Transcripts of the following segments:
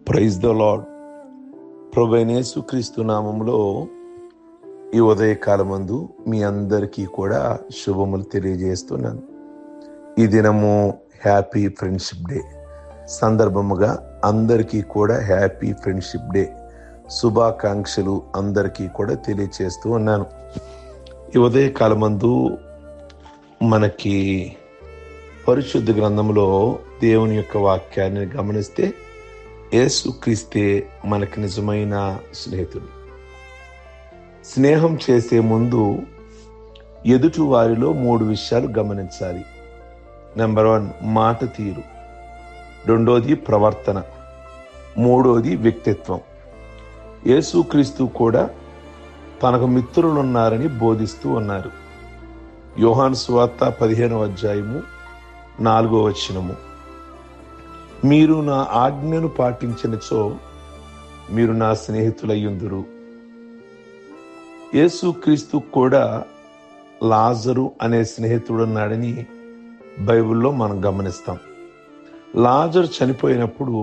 Praise the lord. ప్రభువైన యేసుక్రీస్తు నామములో ఈ ఉదయకాలమందు మీ అందరికీ కూడా శుభములు తెలియజేస్తున్నాను. ఈ దినము హ్యాపీ ఫ్రెండ్షిప్ డే సందర్భముగా అందరికీ కూడా హ్యాపీ ఫ్రెండ్షిప్ డే శుభాకాంక్షలు అందరికీ కూడా తెలియజేస్తూ ఉన్నాను. ఈ ఉదయకాలమందు మనకి పరిశుద్ధ గ్రంథంలో దేవుని యొక్క వాక్యాన్ని గమనిస్తే యేసుక్రీస్తే మనకి నిజమైన స్నేహితుడు. స్నేహం చేసే ముందు ఎదుటి వారిలో 3 విషయాలు గమనించాలి. నెంబర్ 1 మాట తీరు, 2వది ప్రవర్తన, 3వది వ్యక్తిత్వం. యేసుక్రీస్తు కూడా తనకు మిత్రులు ఉన్నారని బోధిస్తూ ఉన్నారు. యోహాను సువార్త 15వ అధ్యాయము 4వ వచనము, మీరు నా ఆజ్ఞను పాటించినచో మీరు నా స్నేహితులయ్యుందురు. యేసుక్రీస్తు కూడా లాజరు అనే స్నేహితుడున్నాడని బైబిల్లో మనం గమనిస్తాం. లాజరు చనిపోయినప్పుడు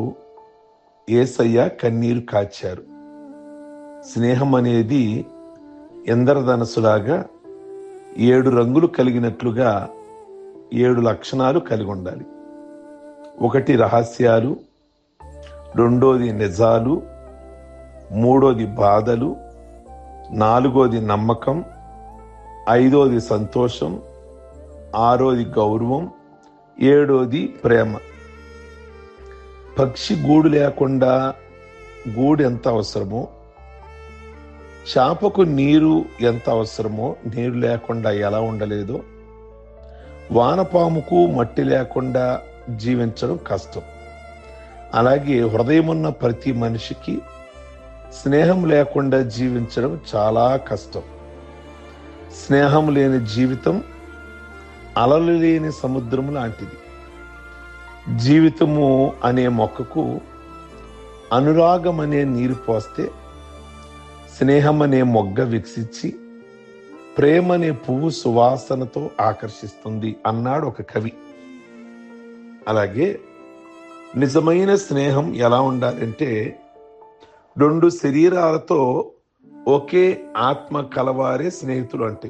యేసయ్య కన్నీరు కాచారు. స్నేహం అనేది ఇంద్రధనస్సులాగా 7 రంగులు కలిగినట్లుగా 7 లక్షణాలు కలిగి ఉండాలి. 1 రహస్యాలు, 2వది నిజాలు, 3వది బాధలు, 4వది నమ్మకం, 5వది సంతోషం, 6వది గౌరవం, 7వది ప్రేమ. పక్షి గూడు లేకుండా గూడు ఎంత అవసరమో, చేపకు నీరు ఎంత అవసరమో నీరు లేకుండా ఎలా ఉండలేదో, వానపాముకు మట్టి లేకుండా జీవించడం కష్టం. అలాగే హృదయమున్న ప్రతి మనిషికి స్నేహం లేకుండా జీవించడం చాలా కష్టం. స్నేహం లేని జీవితం అలలు లేని సముద్రం లాంటిది. జీవితము అనే మొక్కకు అనురాగం అనే నీరు పోస్తే స్నేహం అనే మొగ్గ వికసించి ప్రేమ అనే పువ్వు సువాసనతో ఆకర్షిస్తుంది అన్నాడు ఒక కవి. అలాగే నిజమైన స్నేహం ఎలా ఉండాలంటే 2 శరీరాలతో ఒకే ఆత్మ కలవారే స్నేహితులు. అంటే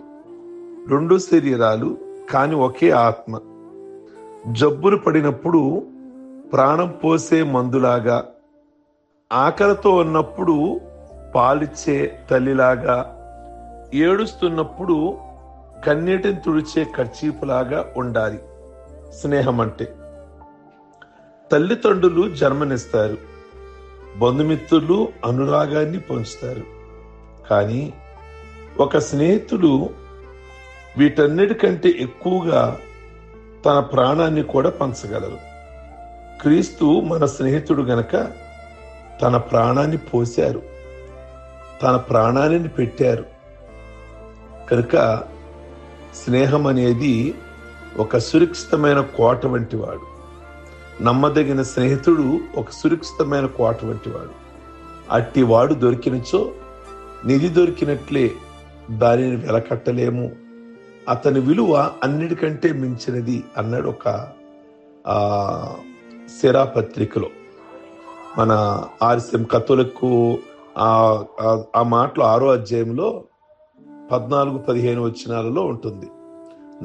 2 శరీరాలు కాని ఒకే ఆత్మ. జబ్బులు పడినప్పుడు ప్రాణం పోసే మందులాగా, ఆకలితో ఉన్నప్పుడు పాలిచ్చే తల్లిలాగా, ఏడుస్తున్నప్పుడు కన్నీటిని తుడిచే కర్చీపులాగా ఉండాలి స్నేహం అంటే. తల్లిదండ్రులు జన్మనిస్తారు, బంధుమిత్రులు అనురాగాన్ని పంచుతారు. కానీ ఒక స్నేహితుడు వీటన్నిటికంటే ఎక్కువగా తన ప్రాణాన్ని కూడా పంచగలరు. క్రీస్తు మన స్నేహితుడు గనక తన ప్రాణాన్ని పోశారు, తన ప్రాణాన్ని పెట్టారు. కనుక స్నేహం అనేది ఒక సురక్షితమైన కోట వంటి వాడు. నమ్మదగిన స్నేహితుడు ఒక సురక్షితమైన కోట వంటి వాడు. అట్టి వాడు దొరికినచో నిధి దొరికినట్లే దానిని వెలకట్టలేము. అతని విలువ అన్నిటికంటే మించినది అన్నాడు ఒక సిరా పత్రికలో. మన ఆర్సిఎం కథోలిక్కు ఆ మాటలు 6వ అధ్యాయంలో 14-15 వచనాలలో ఉంటుంది.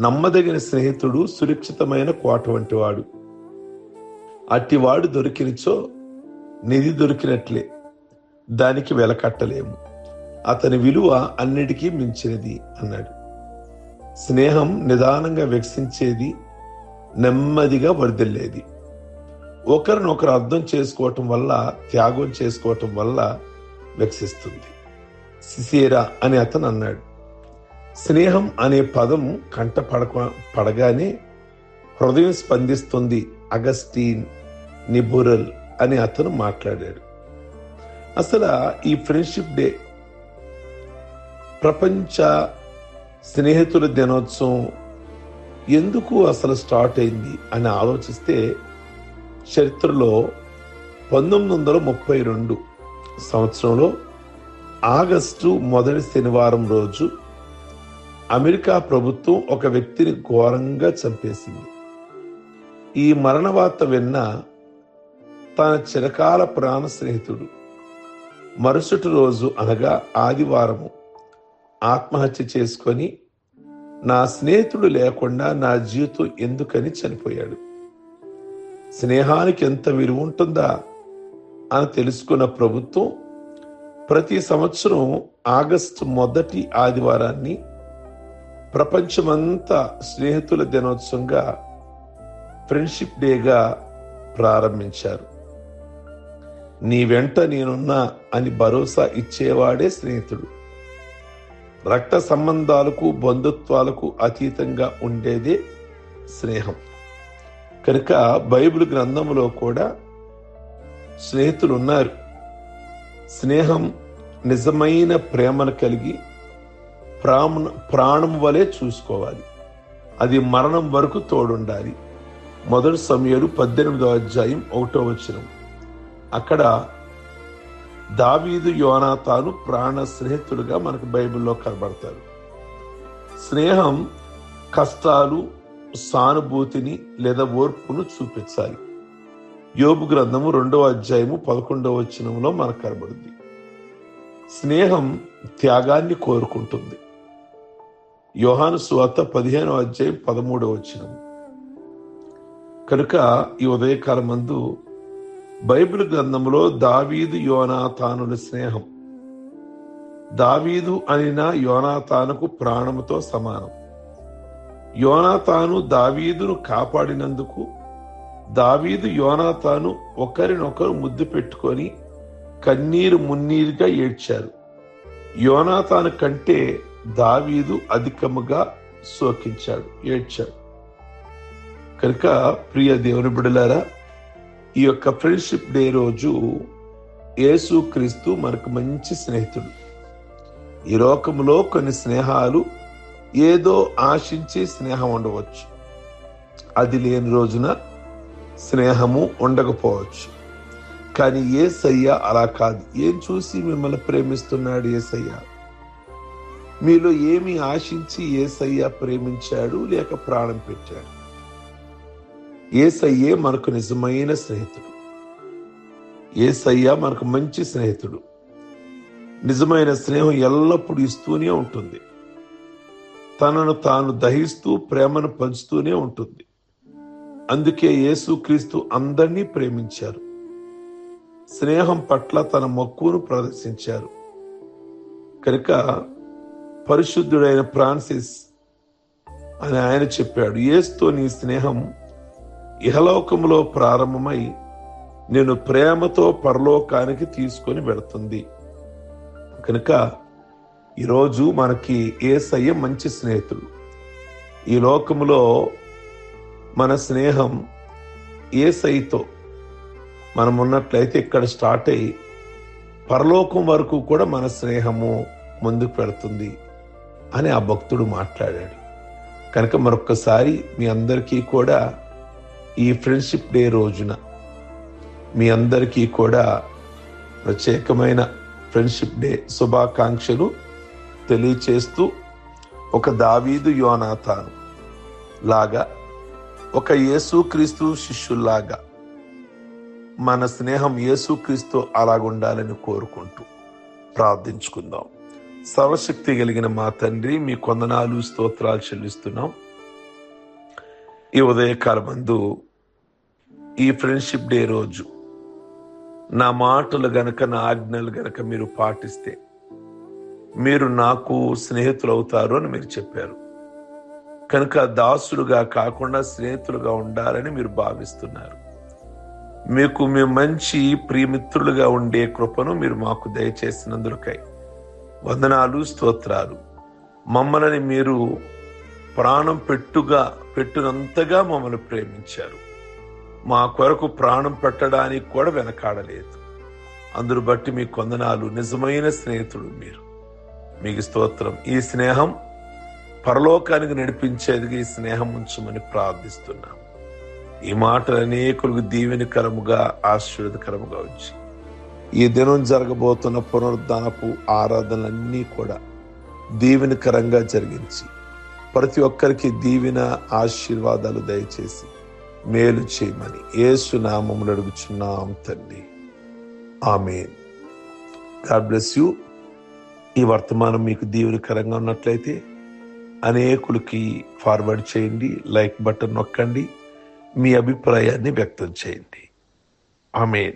నమ్మదగిన స్నేహితుడు సురక్షితమైన కోట వంటి వాడు. అట్టివాడు దొరికినచో నిధి దొరికినట్లే దానికి వెలకట్టలేము. అతని విలువ అన్నిటికీ మించినది అన్నాడు. స్నేహం నిదానంగా వికసించేది, నెమ్మదిగా వర్ధిల్లేది. ఒకరినొకరు అర్థం చేసుకోవటం వల్ల, త్యాగం చేసుకోవటం వల్ల వికసిస్తుంది. సిసేరా అని అతను అన్నాడు. స్నేహం అనే పదం కంట పడగానే హృదయం స్పందిస్తుంది. అగస్టీన్ నిబురల్ అని అతను మాట్లాడాడు. అసలు ఈ ఫ్రెండ్షిప్ డే, ప్రపంచ స్నేహితుల దినోత్సవం ఎందుకు అసలు స్టార్ట్ అయింది అని ఆలోచిస్తే, చరిత్రలో 1932 సంవత్సరంలో ఆగస్టు 1వ శనివారం రోజు అమెరికా ప్రభుత్వం ఒక వ్యక్తిని ఘోరంగా చంపేసింది. ఈ మరణ వార్త విన్న తన చిరకాల ప్రాణ స్నేహితుడు మరుసటి రోజు అనగా ఆదివారము ఆత్మహత్య చేసుకొని, నా స్నేహితుడు లేకుండా నా జీవితం ఎందుకని చనిపోయాడు. స్నేహానికి ఎంత విలువ ఉంటుందా అని తెలుసుకున్న ప్రభుత్వం ప్రతి సంవత్సరం ఆగస్టు మొదటి ఆదివారాన్ని ప్రపంచమంతా స్నేహితుల దినోత్సవంగా, ఫ్రెండ్షిప్ డేగా ప్రారంభించారు. నీ వెంట నేనున్నా అని భరోసా ఇచ్చేవాడే స్నేహితుడు. రక్త సంబంధాలకు బంధుత్వాలకు అతీతంగా ఉండేదే స్నేహం. కనుక బైబిల్ గ్రంథంలో కూడా స్నేహితులు ఉన్నారు. స్నేహం నిజమైన ప్రేమను కలిగి ప్రాణం వలె చూసుకోవాలి. అది మరణం వరకు తోడుండాలి. 1 సమూయేలు 18:1 అక్కడ దావీదు యోనాతాను ప్రాణ స్నేహితులుగా మనకు బైబిల్లో కనబడతారు. స్నేహం కష్టాలు, సానుభూతిని లేదా ఓర్పును చూపించాలి. యోబు గ్రంథము 2:11 మనకు కనబడుతుంది. స్నేహం త్యాగాన్ని కోరుకుంటుంది. యోహాను సువార్త 15:13 కనుక ఈ ఉదయకాలమందు బైబిల్ గ్రంథంలో దావీదు యోనాతానుల స్నేహం, దావీదు అనిన యోనాతానుకు ప్రాణముతో సమానం. యోనాతాను దావీదును కాపాడినందుకు దావీదు యోనాతాను ఒకరినొకరు ముద్దు పెట్టుకొని కన్నీరు మున్నీరుగా ఏడ్చారు. యోనాతాను కంటే దావీదు అధికముగా శోకించాడు, ఏడ్చాడు. కనుక ప్రియ దేవుని బిడ్డలారా, ఈ యొక్క ఫ్రెండ్షిప్ డే రోజు యేసు క్రీస్తు మనకు మంచి స్నేహితుడు. ఈ లోకంలో కొన్ని స్నేహాలు ఏదో ఆశించి స్నేహం ఉండవచ్చు. అది లేని రోజున స్నేహము ఉండకపోవచ్చు. కానీ యేసయ్య అలా కాదు. ఏం చూసి మిమ్మల్ని ప్రేమిస్తున్నాడు యేసయ్య? మీలో ఏమి ఆశించి యేసయ్య ప్రేమించాడు లేక ప్రాణం పెట్టాడు? యేసయ్యే మనకు నిజమైన స్నేహితుడు. యేసయ్య మనకు మంచి స్నేహితుడు. నిజమైన స్నేహం ఎల్లప్పుడూ ఇస్తూనే ఉంటుంది. తనను తాను దహిస్తూ ప్రేమను పంచుతూనే ఉంటుంది. అందుకే యేసుక్రీస్తు అందరినీ ప్రేమించారు. స్నేహం పట్ల తన మక్కువను ప్రదర్శించారు. కనుక పరిశుద్ధుడైన ఫ్రాన్సిస్ అని ఆయన చెప్పాడు, యేసుతో నీ స్నేహం ఇహలోకములో ప్రారంభమై నేను ప్రేమతో పరలోకానికి తీసుకొని వెళుతుంది. కనుక ఈరోజు మనకి యేసయ్య మంచి స్నేహితుడు. ఈ లోకములో మన స్నేహం యేసయ్యతో మనం ఉన్నట్లయితే ఇక్కడ స్టార్ట్ అయ్యి పరలోకం వరకు కూడా మన స్నేహము ముందుకు పెడుతుంది అని ఆ భక్తుడు మాట్లాడాడు. కనుక మరొక్కసారి మీ అందరికీ కూడా ఈ ఫ్రెండ్షిప్ డే రోజున మీ అందరికీ కూడా ప్రత్యేకమైన ఫ్రెండ్షిప్ డే శుభాకాంక్షలు తెలియచేస్తూ, ఒక దావీదు యోనాతాను లాగా, ఒక యేసుక్రీస్తు శిష్యుల్లాగా మన స్నేహం యేసుక్రీస్తు అలాగుండాలని కోరుకుంటూ ప్రార్థించుకుందాం. సర్వశక్తి కలిగిన మా తండ్రి, మీ కొందనాలు స్తోత్రాలు చెల్లిస్తున్నాం. ఈ ఉదయకాలమందు ఈ ఫ్రెండ్షిప్ డే రోజు నా మాటలు గనక, నా ఆజ్ఞలు గనక మీరు పాటిస్తే మీరు నాకు స్నేహితులు అవుతారు అని మీరు చెప్పారు. కనుక దాసులుగా కాకుండా స్నేహితులుగా ఉండాలని మీరు భావిస్తున్నారు. మీకు మీ మంచి ప్రియమిత్రులుగా ఉండే కృపను మీరు మాకు దయచేసినందుకై వందనాలు, స్తోత్రాలు. మమ్మల్ని మీరు ప్రాణం పెట్టినంతగా మమ్మల్ని ప్రేమించారు. మా కొరకు ప్రాణం పెట్టడానికి కూడా వెనకాడలేదు. అందును బట్టి మీ వందనాలు. నిజమైన స్నేహితుడు మీరు. మీకు స్తోత్రం. ఈ స్నేహం పరలోకానికి నడిపించేదిగా ఈ స్నేహం ఉంచమని ప్రార్థిస్తున్నాం. ఈ మాటలు అనేకులకు దీవెనకరముగా, ఆశీర్వాదకరముగా ఉంచి ఈ దినం జరగబోతున్న పునరుద్ధానపు ఆరాధనలన్నీ కూడా దీవెనకరంగా జరిగించి ప్రతి ఒక్కరికి దీవెన, ఆశీర్వాదాలు దయచేసి మేలు చేయమని యేసు నామములో అడుగుచున్నాం తండ్రి. ఆమేన్. God bless you. ఈ వర్తమానం మీకు దీవెనకరంగా ఉన్నట్లయితే అనేకులకి ఫార్వర్డ్ చేయండి, లైక్ బటన్ నొక్కండి, మీ అభిప్రాయాన్ని వ్యక్తం చేయండి. ఆమేన్.